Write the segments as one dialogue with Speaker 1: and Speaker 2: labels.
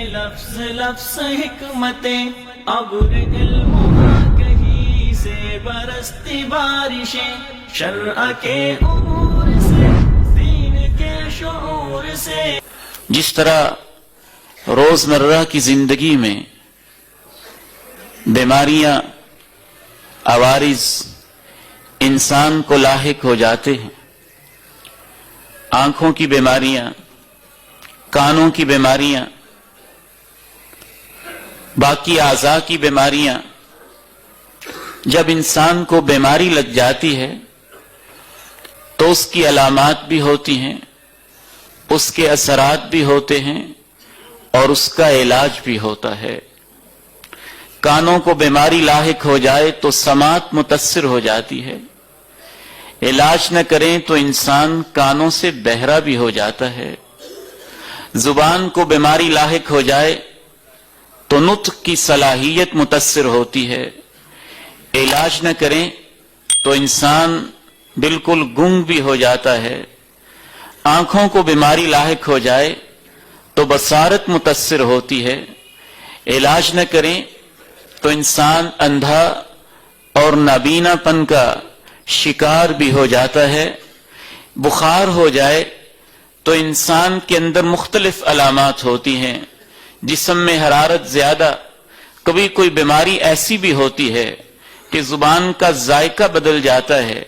Speaker 1: لفظ لفظ حکمتیں ابر علم کہیں سے برستی بارشیں شرع کے امور سے دین کے شعور سے.
Speaker 2: جس طرح روزمرہ کی زندگی میں بیماریاں عوارض انسان کو لاحق ہو جاتے ہیں، آنکھوں کی بیماریاں، کانوں کی بیماریاں، باقی اعضاء کی بیماریاں، جب انسان کو بیماری لگ جاتی ہے تو اس کی علامات بھی ہوتی ہیں، اس کے اثرات بھی ہوتے ہیں اور اس کا علاج بھی ہوتا ہے. کانوں کو بیماری لاحق ہو جائے تو سماعت متاثر ہو جاتی ہے، علاج نہ کریں تو انسان کانوں سے بہرا بھی ہو جاتا ہے. زبان کو بیماری لاحق ہو جائے تو نطق کی صلاحیت متاثر ہوتی ہے، علاج نہ کریں تو انسان بالکل گنگ بھی ہو جاتا ہے. آنکھوں کو بیماری لاحق ہو جائے تو بصارت متاثر ہوتی ہے، علاج نہ کریں تو انسان اندھا اور نابینا پن کا شکار بھی ہو جاتا ہے. بخار ہو جائے تو انسان کے اندر مختلف علامات ہوتی ہیں، جسم میں حرارت زیادہ، کبھی کوئی بیماری ایسی بھی ہوتی ہے کہ زبان کا ذائقہ بدل جاتا ہے،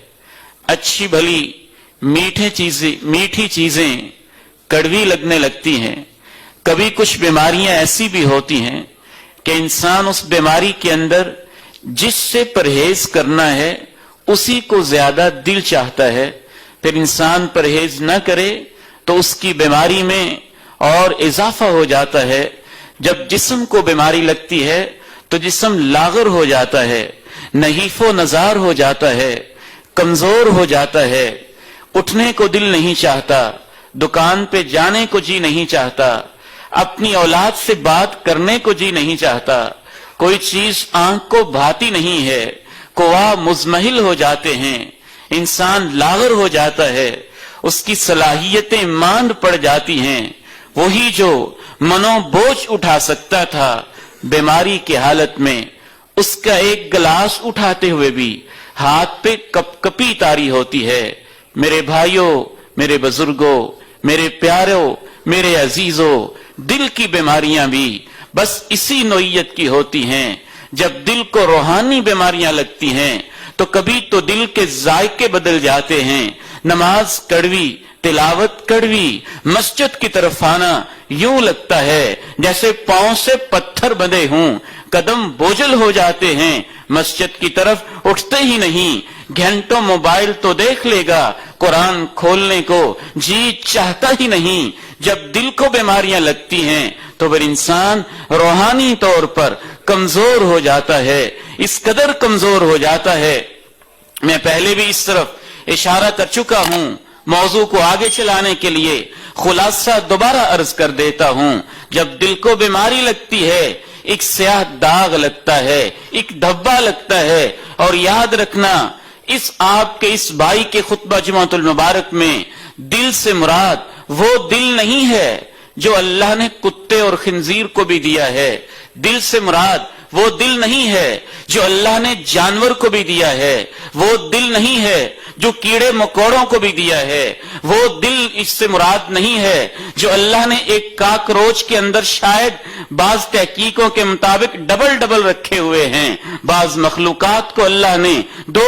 Speaker 2: اچھی بھلی میٹھی چیزیں کڑوی لگنے لگتی ہیں. کبھی کچھ بیماریاں ایسی بھی ہوتی ہیں کہ انسان اس بیماری کے اندر جس سے پرہیز کرنا ہے اسی کو زیادہ دل چاہتا ہے، پھر انسان پرہیز نہ کرے تو اس کی بیماری میں اور اضافہ ہو جاتا ہے. جب جسم کو بیماری لگتی ہے تو جسم لاغر ہو جاتا ہے، نحیف و نزار ہو جاتا ہے، کمزور ہو جاتا ہے، اٹھنے کو دل نہیں چاہتا، دکان پہ جانے کو جی نہیں چاہتا، اپنی اولاد سے بات کرنے کو جی نہیں چاہتا، کوئی چیز آنکھ کو بھاتی نہیں ہے، قوا مزمحل ہو جاتے ہیں، انسان لاغر ہو جاتا ہے، اس کی صلاحیتیں ماند پڑ جاتی ہیں. وہی جو منو بوجھ اٹھا سکتا تھا بیماری کی حالت میں، اس کا ایک گلاس اٹھاتے ہوئے بھی ہاتھ پہ کپ کپی تاری ہوتی ہے. میرے بھائیوں، میرے بزرگوں، میرے پیاروں، میرے عزیزوں، دل کی بیماریاں بھی بس اسی نوعیت کی ہوتی ہیں. جب دل کو روحانی بیماریاں لگتی ہیں تو کبھی تو دل کے ذائقے بدل جاتے ہیں، نماز کڑوی، تلاوت کڑوی، مسجد کی طرف آنا یوں لگتا ہے جیسے پاؤں سے پتھر بندھے ہوں، قدم بوجھل ہو جاتے ہیں، مسجد کی طرف اٹھتے ہی نہیں. گھنٹوں موبائل تو دیکھ لے گا، قرآن کھولنے کو جی چاہتا ہی نہیں. جب دل کو بیماریاں لگتی ہیں تو پھر انسان روحانی طور پر کمزور ہو جاتا ہے، اس قدر کمزور ہو جاتا ہے. میں پہلے بھی اس طرف اشارہ کر چکا ہوں، موضوع کو آگے چلانے کے لیے خلاصہ دوبارہ عرض کر دیتا ہوں. جب دل کو بیماری لگتی ہے ایک سیاہ داغ لگتا ہے، ایک دھبا لگتا ہے. اور یاد رکھنا، اس آپ کے اس بھائی کے خطبہ جمعۃ المبارک میں دل سے مراد وہ دل نہیں ہے جو اللہ نے کتے اور خنزیر کو بھی دیا ہے. دل سے مراد وہ دل نہیں ہے جو اللہ نے جانور کو بھی دیا ہے. وہ دل نہیں ہے جو کیڑے مکوڑوں کو بھی دیا ہے. وہ دل اس سے مراد نہیں ہے جو اللہ نے ایک کاکروچ کے اندر شاید بعض تحقیقوں کے مطابق ڈبل رکھے ہوئے ہیں. بعض مخلوقات کو اللہ نے دو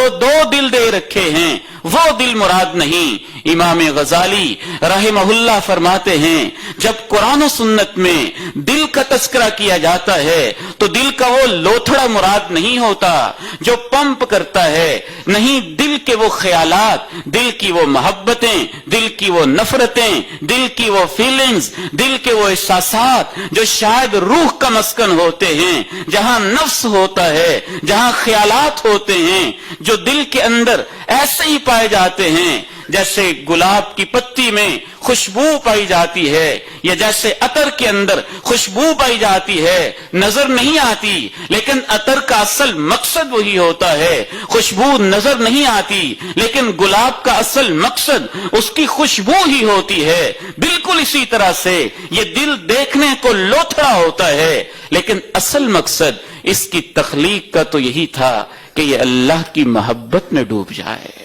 Speaker 2: دل دے رکھے ہیں، وہ دل مراد نہیں. امام غزالی رحمہ اللہ فرماتے ہیں جب قرآن و سنت میں دل کا تذکرہ کیا جاتا ہے تو دل کا وہ لوتھڑا مراد نہیں ہوتا جو پمپ کرتا ہے، نہیں، دل کے وہ خیالات، دل کی وہ محبتیں، دل کی وہ نفرتیں، دل کی وہ فیلنگز، دل کے وہ احساسات جو شاید روح کا مسکن ہوتے ہیں، جہاں نفس ہوتا ہے، جہاں خیالات ہوتے ہیں، جو دل کے اندر ایسے ہی پائے جاتے ہیں جیسے گلاب کی پتی میں خوشبو پائی جاتی ہے یا جیسے عطر کے اندر خوشبو پائی جاتی ہے نظر نہیں آتی، لیکن عطر کا اصل مقصد وہی ہوتا ہے، خوشبو نظر نہیں آتی لیکن گلاب کا اصل مقصد اس کی خوشبو ہی ہوتی ہے، بالکل اسی طرح سے یہ دل دیکھنے کو لوتھڑا ہوتا ہے لیکن اصل مقصد اس کی تخلیق کا تو یہی تھا کہ یہ اللہ کی محبت میں ڈوب جائے۔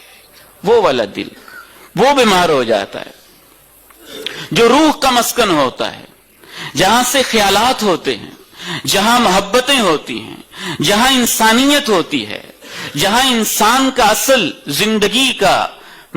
Speaker 2: وہ والا دل وہ بیمار ہو جاتا ہے جو روح کا مسکن ہوتا ہے، جہاں سے خیالات ہوتے ہیں، جہاں محبتیں ہوتی ہیں، جہاں انسانیت ہوتی ہے، جہاں انسان کا اصل زندگی کا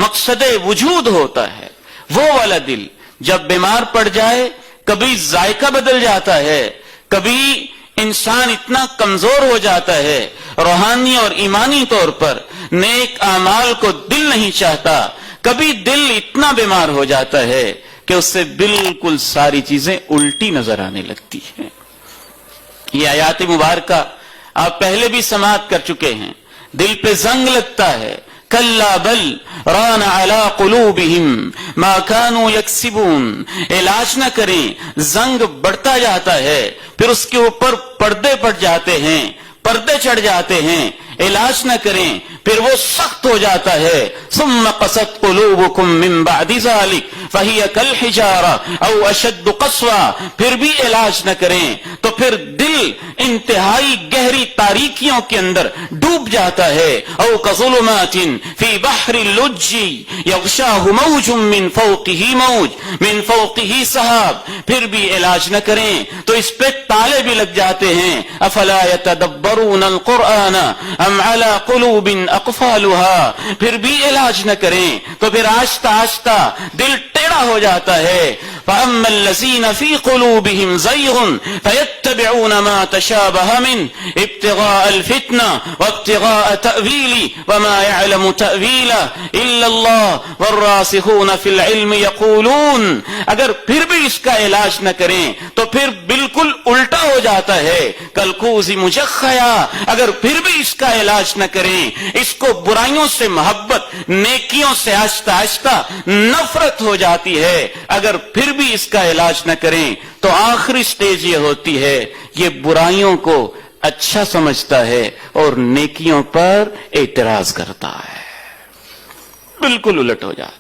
Speaker 2: مقصد وجود ہوتا ہے، وہ والا دل جب بیمار پڑ جائے کبھی ذائقہ بدل جاتا ہے، کبھی انسان اتنا کمزور ہو جاتا ہے روحانی اور ایمانی طور پر نیک اعمال کو دل نہیں چاہتا، کبھی دل اتنا بیمار ہو جاتا ہے کہ اس سے بالکل ساری چیزیں الٹی نظر آنے لگتی ہیں۔ یہ آیات مبارکہ آپ پہلے بھی سماعت کر چکے ہیں، دل پہ زنگ لگتا ہے، کلا بل ران علی قلوبہم ما کانوا یکسبون، علاج نہ کریں زنگ بڑھتا جاتا ہے، پھر اس کے اوپر پردے پڑ جاتے ہیں، پردے چڑھ جاتے ہیں، علاج نہ کریں پھر وہ سخت ہو جاتا ہے، ثم قست قلوبکم من بعد ذلک فہی کالحجارہ او اشد قسوہ، پھر بھی علاج نہ کریں تو پھر دل انتہائی گہری تاریکیوں کے اندر ڈوب جاتا ہے، او کظلمات فی بحر اللج یغشاہ موج من فوقہ موج من فوقہ سحاب، پھر بھی علاج نہ کریں تو اس پہ تالے بھی لگ جاتے ہیں، افلا یتدبرون القرآن ام علی قلوب اقفالها، پھر بھی علاج نہ کریں تو پھر آہستہ آہستہ دل ٹیڑھا ہو جاتا ہے، فَأَمَّا الَّذِينَ فِي قُلُوبِهِمْ زَيْغٌ فَيَتَّبِعُونَ مَا تَشَابَهَ مِنْهُ ابْتِغَاءَ الْفِتْنَةِ وَابْتِغَاءَ تَأْوِيلِهِ وَمَا يَعْلَمُ تَأْوِيلَهُ إِلَّا اللَّهُ وَالرَّاسِخُونَ فِي الْعِلْمِ يَقُولُونَ، اگر پھر بھی اس کا علاج نہ کریں تو پھر بالکل الٹا ہو جاتا ہے، کالکوز مجخیا، اگر پھر بھی اس کا علاج نہ کریں، اس کو برائیوں سے محبت، نیکیوں سے آہستہ آہستہ نفرت ہو جاتی ہے، اگر پھر بھی اس کا علاج نہ کریں تو آخری سٹیج یہ ہوتی ہے یہ برائیوں کو اچھا سمجھتا ہے اور نیکیوں پر اعتراض کرتا ہے، بالکل الٹ ہو جاتا ہے۔